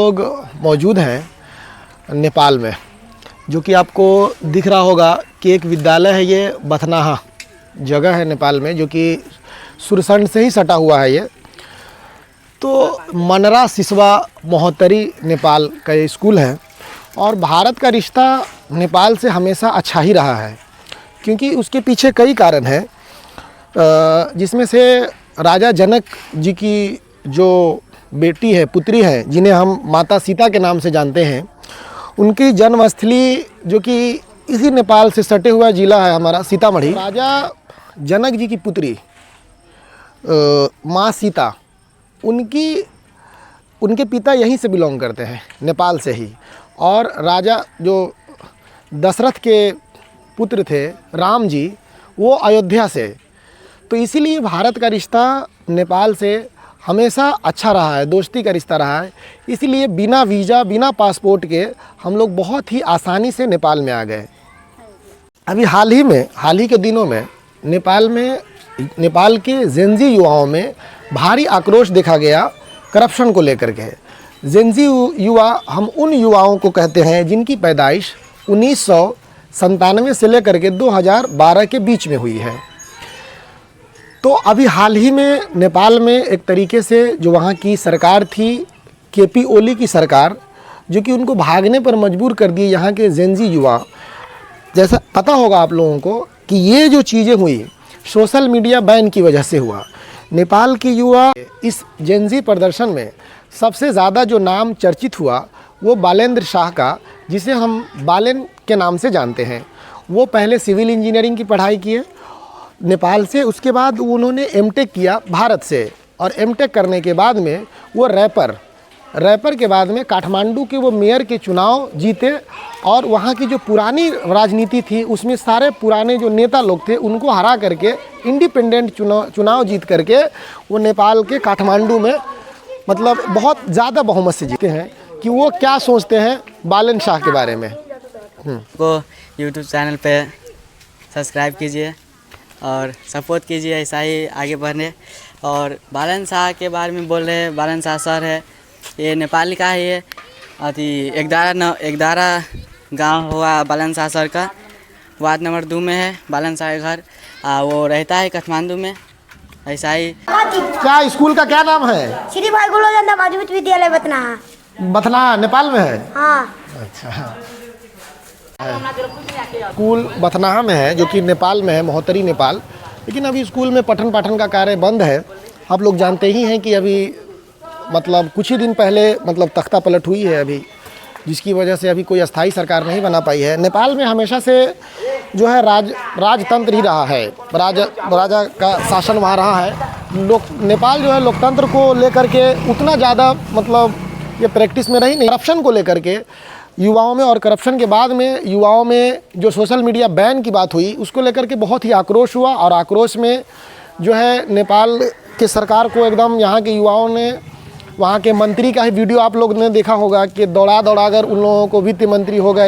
लोग मौजूद हैं नेपाल में, जो कि आपको दिख रहा होगा कि एक विद्यालय है, ये बथनाहा जगह है नेपाल में, जो कि सुरसंड से ही सटा हुआ है। ये तो मनरा सिसवा महोत्तरी नेपाल का ये स्कूल है। और भारत का रिश्ता नेपाल से हमेशा अच्छा ही रहा है, क्योंकि उसके पीछे कई कारण हैं, जिसमें से राजा जनक जी की जो बेटी है, पुत्री है, जिन्हें हम माता सीता के नाम से जानते हैं, उनकी जन्मस्थली जो कि इसी नेपाल से सटे हुआ जिला है हमारा सीतामढ़ी। राजा जनक जी की पुत्री माँ सीता, उनके पिता यहीं से बिलोंग करते हैं, नेपाल से ही। और राजा जो दशरथ के पुत्र थे राम जी, वो अयोध्या से। तो इसीलिए भारत का रिश्ता नेपाल से हमेशा अच्छा रहा है, दोस्ती का रिश्ता रहा है। इसीलिए बिना वीज़ा, बिना पासपोर्ट के हम लोग बहुत ही आसानी से नेपाल में आ गए। अभी हाल ही के दिनों में नेपाल के जेनजी युवाओं में भारी आक्रोश देखा गया करप्शन को लेकर के। जेनजी युवा, हम उन युवाओं को कहते हैं जिनकी पैदाइश 1997 से लेकर के 2012 के बीच में हुई है। तो अभी हाल ही में नेपाल में एक तरीके से जो वहाँ की सरकार थी, केपी ओली की सरकार, जो कि उनको भागने पर मजबूर कर दिए यहाँ के जेनजी युवा। जैसा पता होगा आप लोगों को कि ये जो चीज़ें हुई सोशल मीडिया बैन की वजह से हुआ। नेपाल के युवा इस जेनजी प्रदर्शन में सबसे ज़्यादा जो नाम चर्चित हुआ वो बालेंद्र शाह का, जिसे हम बालेन के नाम से जानते हैं। वो पहले सिविल इंजीनियरिंग की पढ़ाई किए नेपाल से, उसके बाद उन्होंने एमटेक किया भारत से, और एमटेक करने के बाद में वो रैपर के बाद में काठमांडू के वो मेयर के चुनाव जीते। और वहाँ की जो पुरानी राजनीति थी उसमें सारे पुराने जो नेता लोग थे उनको हरा करके इंडिपेंडेंट चुनाव जीत करके वो नेपाल के काठमांडू में मतलब बहुत ज़्यादा बहुमत से जीते हैं। कि वो क्या सोचते हैं बालेन शाह के बारे में। को यूट्यूब चैनल पे सब्सक्राइब कीजिए और सपोर्ट कीजिए, ऐसा ही आगे बढ़ने। और बालेन शाह के बारे में बोल रहे हैं, बालेन शाह सर है, ये नेपाल का है। ये अति एकदारा गांव हुआ बालेन शाह सर का, वार्ड नंबर 2 में है बालेन शाह का घर। वो रहता है काठमांडू में, ऐसा ही। क्या स्कूल का क्या नाम है? श्री भाई गुलोचंदा माध्यमिक विद्यालय बथनाहा। बथनाहा नेपाल में है? हाँ। अच्छा, स्कूल बथनाहा में है, जो कि नेपाल में है, महोत्तरी नेपाल। लेकिन अभी स्कूल में पठन पाठन का कार्य बंद है। आप लोग जानते ही हैं कि अभी मतलब कुछ ही दिन पहले मतलब तख्ता पलट हुई है अभी, जिसकी वजह से अभी कोई अस्थाई सरकार नहीं बना पाई है। नेपाल में हमेशा से जो है राजतंत्र ही रहा है, राजा का शासन वहाँ रहा है। नेपाल जो है लोकतंत्र को लेकर के उतना ज़्यादा मतलब ये प्रैक्टिस में रही नहीं। करप्शन को लेकर के युवाओं में, और करप्शन के बाद में युवाओं में जो सोशल मीडिया बैन की बात हुई उसको लेकर के बहुत ही आक्रोश हुआ। और आक्रोश में जो है नेपाल के सरकार को एकदम यहाँ के युवाओं ने, वहाँ के मंत्री का ही वीडियो आप लोग ने देखा होगा कि दौड़ा कर उन लोगों को वित्त मंत्री हो गए।